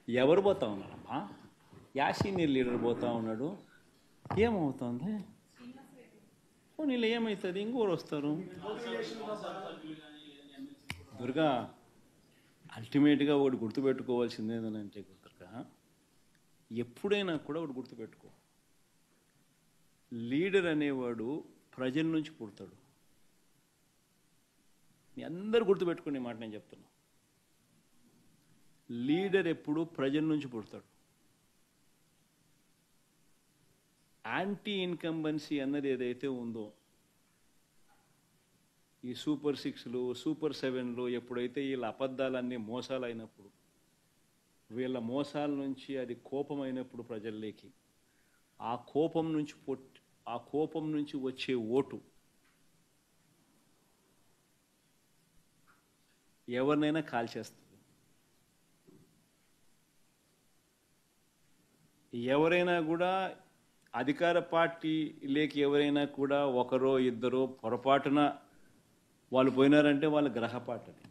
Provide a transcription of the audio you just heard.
ఎవరు పోతా ఉన్నారమ్మా? సీనియర్ లీడర్ పోతా ఉన్నాడు. ఏమవుతుంది? నీళ్ళు ఏమవుతుంది? ఇంకోరు వస్తారు. దుర్గా, అల్టిమేట్గా ఒకటి గుర్తుపెట్టుకోవాల్సింది ఏంటంటే దుర్గా, ఎప్పుడైనా కూడా ఒకటి గుర్తుపెట్టుకో, లీడర్ అనేవాడు ప్రజల నుంచి పుడతాడు. మీ అందరు గుర్తుపెట్టుకునే మాట నేను చెప్తున్నా. లీడర్ ఎప్పుడు ప్రజల నుంచి పుడతాడు. యాంటీ ఇన్కంబెన్సీ అన్నది ఏదైతే ఉందో, ఈ సూపర్ 6లు సూపర్ 7లు ఎప్పుడైతే వీళ్ళ అబద్ధాలన్నీ మోసాలు అయినప్పుడు, వీళ్ళ మోసాల నుంచి అది కోపమైనప్పుడు ప్రజల్లోకి, ఆ కోపం నుంచి వచ్చే ఓటు ఎవరినైనా కాల్చేస్తుంది. ఎవరైనా కూడా అధికార పార్టీ లేక ఎవరైనా కూడా ఒకరో ఇద్దరో పొరపాటున వాళ్ళు పోయినారంటే వాళ్ళ గ్రహపాటని.